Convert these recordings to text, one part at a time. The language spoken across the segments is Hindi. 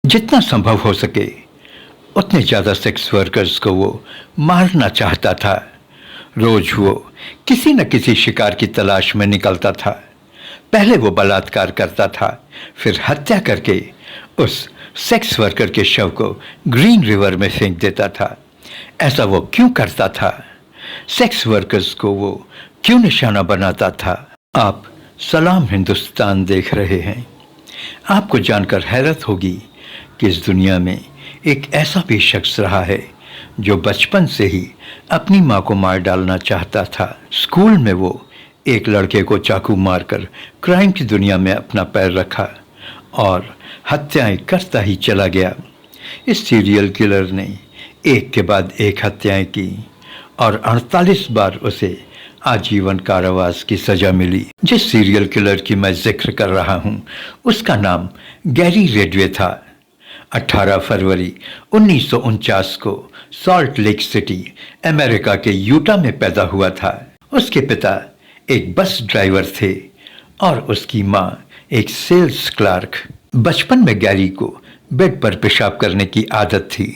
जितना संभव हो सके उतने ज़्यादा सेक्स वर्कर्स को वो मारना चाहता था। रोज वो किसी न किसी शिकार की तलाश में निकलता था। पहले वो बलात्कार करता था, फिर हत्या करके उस सेक्स वर्कर के शव को ग्रीन रिवर में फेंक देता था। ऐसा वो क्यों करता था? सेक्स वर्कर्स को वो क्यों निशाना बनाता था? आप सलाम हिंदुस्तान देख रहे हैं। आपको जानकर हैरत होगी कि इस दुनिया में एक ऐसा भी शख्स रहा है जो बचपन से ही अपनी माँ को मार डालना चाहता था। स्कूल में वो एक लड़के को चाकू मारकर क्राइम की दुनिया में अपना पैर रखा और हत्याएं करता ही चला गया। इस सीरियल किलर ने एक के बाद एक हत्याएं की और 48 बार उसे आजीवन कारावास की सजा मिली। जिस सीरियल किलर की मैं जिक्र कर रहा हूँ उसका नाम गैरी रेडवे था। 18 फरवरी 1949 को सॉल्ट लेक सिटी, अमेरिका के यूटा में पैदा हुआ था। उसके पिता एक बस ड्राइवर थे और उसकी माँ एक सेल्स क्लार्क। बचपन में गैरी को बेड पर पेशाब करने की आदत थी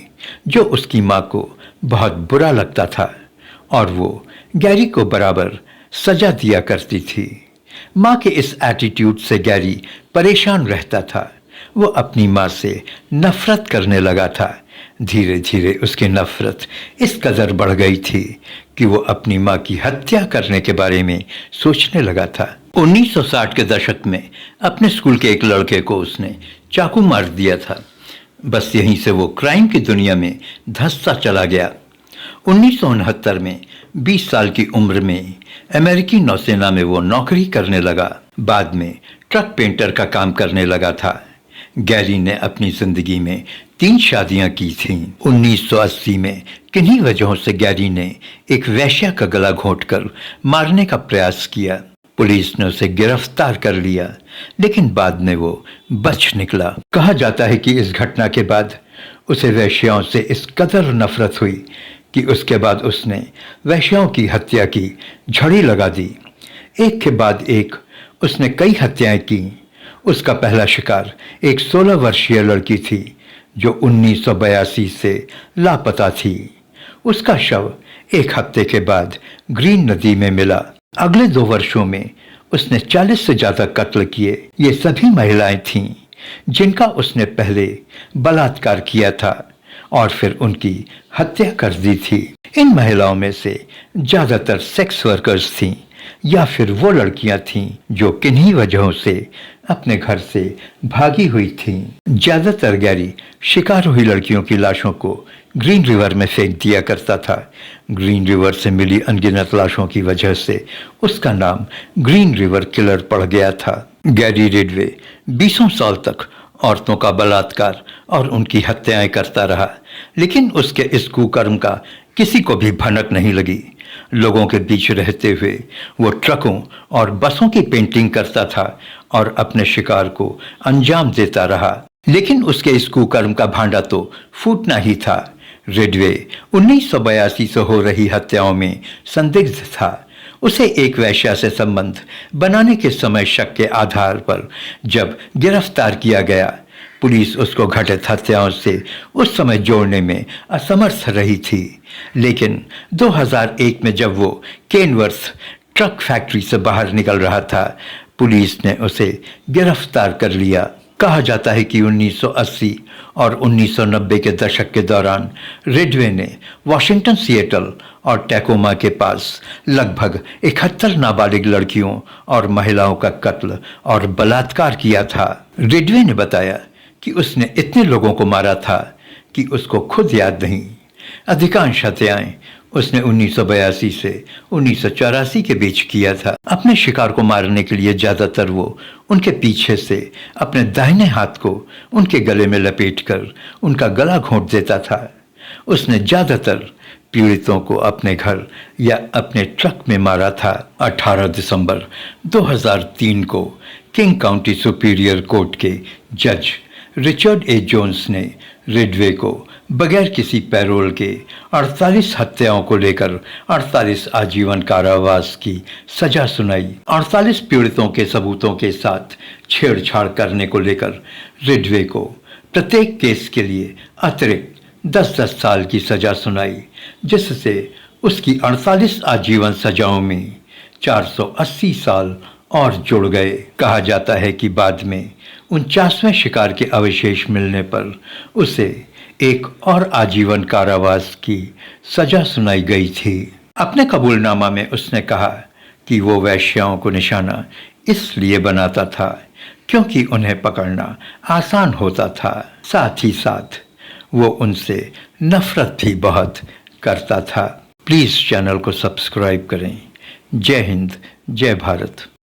जो उसकी माँ को बहुत बुरा लगता था और वो गैरी को बराबर सजा दिया करती थी। माँ के इस एटीट्यूड से गैरी परेशान रहता था। वो अपनी माँ से नफरत करने लगा था। धीरे धीरे उसकी नफरत इस कदर बढ़ गई थी कि वो अपनी माँ की हत्या करने के बारे में सोचने लगा था। 1960 के दशक में अपने स्कूल के एक लड़के को उसने चाकू मार दिया था। बस यहीं से वो क्राइम की दुनिया में धंसता चला गया। 1969 में 20 साल की उम्र में अमेरिकी नौसेना में वो नौकरी करने लगा। बाद में ट्रक पेंटर का काम करने लगा था। गैरी ने अपनी जिंदगी में 3 शादियां की थीं। 1980 में किन्हीं वजहों से गैरी ने एक वेश्या का गला घोंटकर मारने का प्रयास किया। पुलिस ने उसे गिरफ्तार कर लिया, लेकिन बाद में वो बच निकला। कहा जाता है कि इस घटना के बाद उसे वेश्याओं से इस कदर नफरत हुई कि उसके बाद उसने वेश्याओं की हत्या की झड़ी लगा दी। एक के बाद एक उसने कई हत्याएं की। उसका पहला शिकार एक 16 वर्षीय लड़की थी जो 1982 से लापता थी। उसका शव एक हफ्ते के बाद ग्रीन नदी में मिला। अगले 2 वर्षों में उसने 40 से ज्यादा कत्ल किए। ये सभी महिलाएं थीं जिनका उसने पहले बलात्कार किया था और फिर उनकी हत्या कर दी थी। इन महिलाओं में से ज्यादातर सेक्स वर्कर्स थीं या फिर वो लड़कियां थीं जो किन्हीं वजहों से अपने घर से भागी हुई थीं। ज्यादातर गैरी शिकार हुई लड़कियों की लाशों को ग्रीन रिवर में फेंक दिया करता था। ग्रीन रिवर से मिली अनगिनत लाशों की वजह से उसका नाम ग्रीन रिवर किलर पड़ गया था। गैरी रेडवे 20 साल तक औरतों का बलात्कार और उनकी हत्याएं करता रहा, लेकिन उसके इस कुकर्म का किसी को भी भनक नहीं लगी। लोगों के बीच रहते हुए वो ट्रकों और बसों की पेंटिंग करता था और अपने शिकार को अंजाम देता रहा, लेकिन उसके इस कुकर्म का भांडा तो फूटना ही था। रेडवे 1982 से हो रही हत्याओं में संदिग्ध था। उसे एक वेश्या से संबंध बनाने के समय शक के आधार पर जब गिरफ्तार किया गया, पुलिस उसको घटित हत्याओं से उस समय जोड़ने में असमर्थ रही थी। लेकिन 2001 में जब वो केनवर्थ ट्रक फैक्ट्री से बाहर निकल रहा था, पुलिस ने उसे गिरफ्तार कर लिया। कहा जाता है कि 1980 और 1990 के दशक के दौरान रेडवे ने वॉशिंगटन, सिएटल और टैकोमा के पास लगभग 71 नाबालिग लड़कियों और महिलाओं का कत्ल और बलात्कार किया था। रेडवे ने बताया कि उसने इतने लोगों को मारा था कि उसको खुद याद नहीं। अधिकांश हत्याएं उसने 1982 से 1984 के बीच किया था। अपने शिकार को मारने के लिए ज्यादातर वो उनके पीछे से अपने दाहिने हाथ को उनके गले में लपेटकर उनका गला घोंट देता था। उसने ज्यादातर पीड़ितों को अपने घर या अपने ट्रक में मारा था। 18 दिसंबर 2003 को किंग काउंटी सुपीरियर कोर्ट के जज रिचर्ड ए जोन्स ने रेडवे को बगैर किसी पैरोल के 48 हत्याओं को लेकर 48 आजीवन कारावास की सजा सुनाई। 48 पीड़ितों के सबूतों के साथ छेड़छाड़ करने को लेकर रेडवे को प्रत्येक केस के लिए अतिरिक्त 10-10 साल की सजा सुनाई, जिससे उसकी 48 आजीवन सजाओं में 480 साल और जुड़ गए। कहा जाता है कि बाद में 49वें शिकार के अवशेष मिलने पर उसे एक और आजीवन कारावास की सजा सुनाई गई थी। अपने कबूलनामा में उसने कहा कि वो वेश्याओं को निशाना इसलिए बनाता था क्योंकि उन्हें पकड़ना आसान होता था। साथ ही साथ वो उनसे नफरत भी बहुत करता था। प्लीज़ चैनल को सब्सक्राइब करें। जय हिंद, जय भारत।